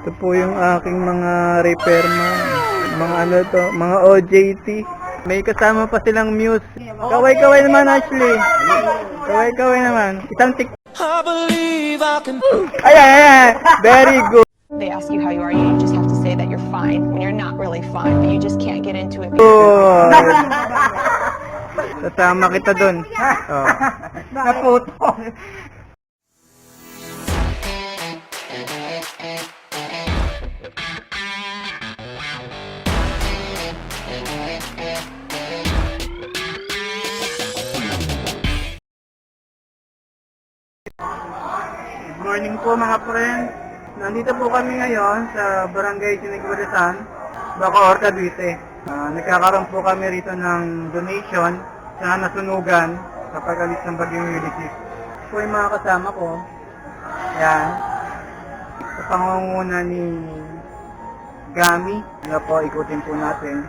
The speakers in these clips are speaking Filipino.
Ito po yung aking mga repairman. Mga ano to, mga OJT. May kasama pa silang Muse. Kaway-kaway naman, Ashley. Kaway-kaway naman. Isang tik... Ayan. Very good. They ask you how you are, you just have to say that you're fine when you're not really fine, but you just can't get into it. Good. Kasama kita dun. Oh. Naputo. Good morning po mga friends. Nandito po kami ngayon sa Barangay Sinigurisan, Bacoor, Cavite. Nagkakaroon po kami rito ng donation sa nasunugan sa pag-alis ng Bagyong Ulysses. Ito po yung mga kasama ko. Ayan. Sa pangunguna ni Gami. Ano po, ikutin po natin.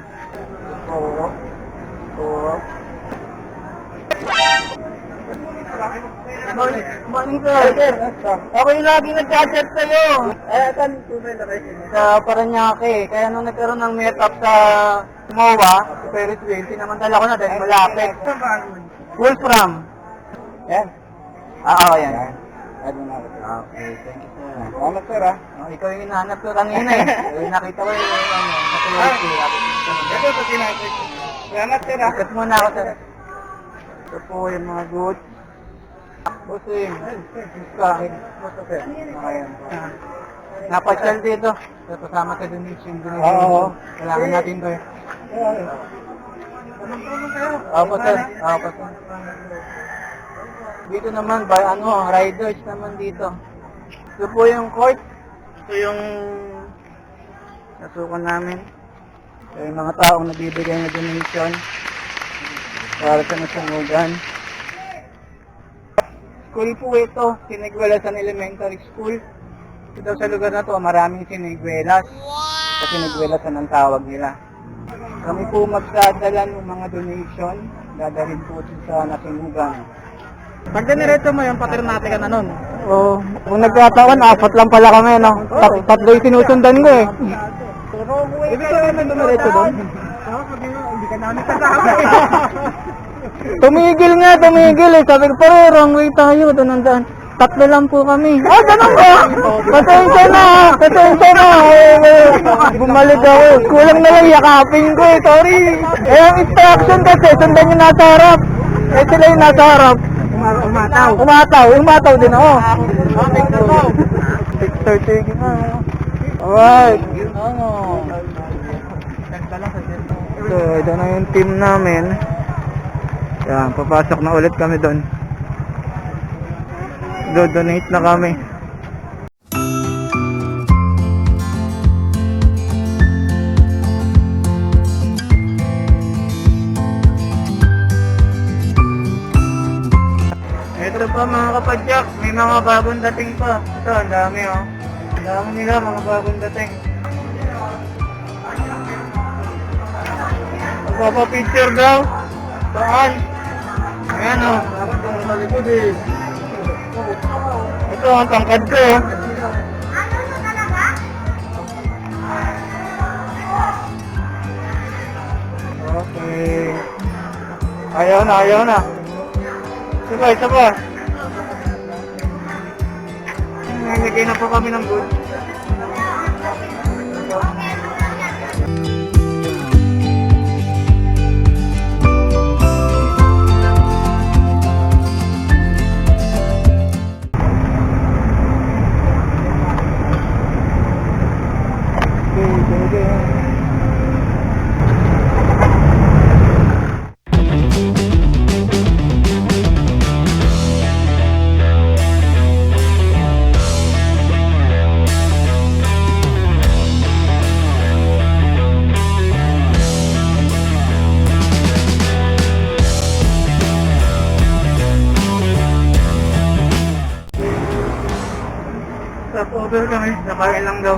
Oo. Morning sir. Ako yung lagi nag-chat sa'yo. Saan po ba na kayo? Sa Paranaque. Kaya nung nagkaroon ng meet-up sa MOA, sa Ferris wheel, sinamantala ko na dahil malapit. Wolfram. Yan? Oo, yan. Okay, thank you sir. Salamat sir ah. Ikaw yung hinahanap ko kanina eh. Nakita ko yung sa Ferris wheel. Ito sa tinapit. Salamat sir ah. Ikat muna ako sir. Ito po yung mga goods. Busing. Ayan po. Napasyal dito. Kasama sa donation. Oo. Kailangan natin to eh. Opo sir. Opo sir. Dito naman, riders naman dito. Ito po yung court. Ito yung nasukan namin. Ito yung mga taong nagbibigay na donation para sa nasunugan. School po ito, Siniguelasan Elementary School. Ito sa lugar na to, maraming siniguelas. Sa Siniguelasan ang tawag nila. Kami po magsadala ng mga donation, dadalhin po sa nasunugan. Pag diniretso mo yung paternate ka na nun? Oo. Kung nagkataon, 4 lang pala kami, no? Tatlo yung sinusundan ko eh. Ibig sabihin may dumiretso doon? Hindi ka namin kasama. Tumigil eh. Sabi ko, pero wrong way tayo. Doon nandaan. 3 lang po kami. Ganun ba? Pasensya na. Bumalik ako. Kulang na lang yakapin ko eh. Sorry. Ang instruction kasi, sundan yung nasa harap. Sila yung nasa harap. Umataw din ako. 6:30 na. Alright. So, ito na yung team namin. Yan, papasok na ulit kami doon. Do-donate na kami. Ito pa mga kapadyak, may mga bagong dating pa. Ito, ang dami oh. Ang dami nila, mga bagong dating. Magpapapicture daw. Saan? Ayan o. Ito ang tangkad ko. Okay. Ayaw na. Isa pa. Nagigay na po kami ng good. Stopover kami, nakain lang daw.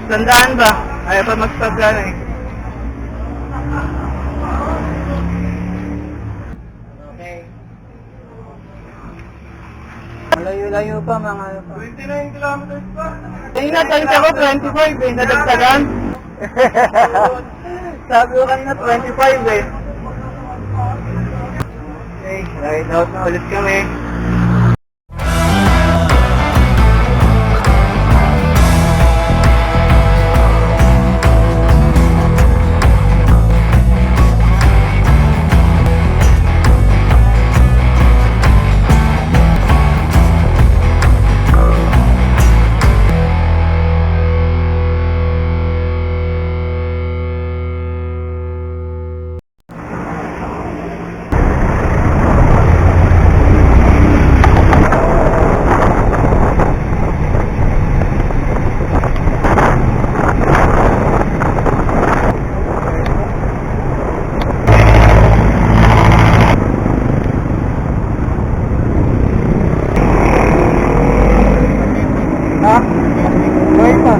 Sandaan ba? Ayaw pa mag-stop yan eh. Okay. Malayo-layo pa mga... 29 kilometers pa. Kanina, tansya ko 25 eh. Nadagdagan. Sabi ko kanina 25 eh. Okay, ride out na ulit kami. Ha? Buhay pa.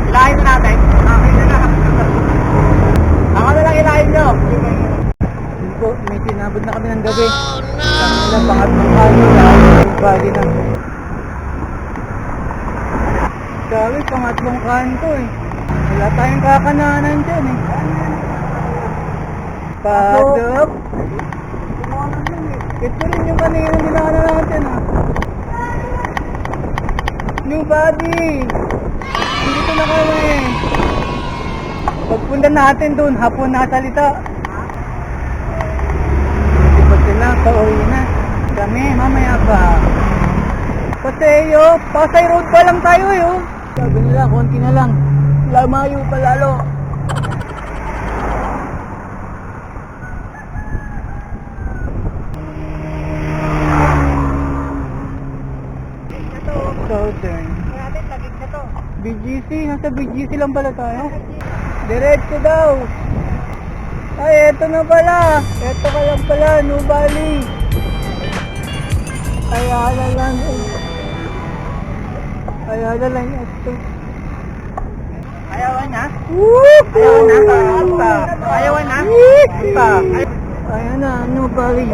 Ilahin na natin. Akin na lang. Ako na lang ilahin nyo. Hindi po, may sinabot na kami ng gabi. Oh no! Ang pangatlong kano na bali na. Sabi, pangatlong kanto eh. Wala tayong kakananan dyan eh. Padok. Ito rin yung kanina dinaanan natin ah. New body! Dito na kami! Pagpunta natin dun, hapon na salita. Ipag sila, pauwi na. Kami, mamaya pa. Paseo, Pasay Road pa lang tayo eh. Sabi nila, konti na lang. Lamayo pa lalo. Southern. BGC, nasa BGC lang pala tayo. Diretso daw. Ay, eto na pala. Eto ka lang pala, New Valley. Ayala lang. Ayala lang ito. Ayawan na? Ayawan na? Ayawan na? Ayan na, New Valley.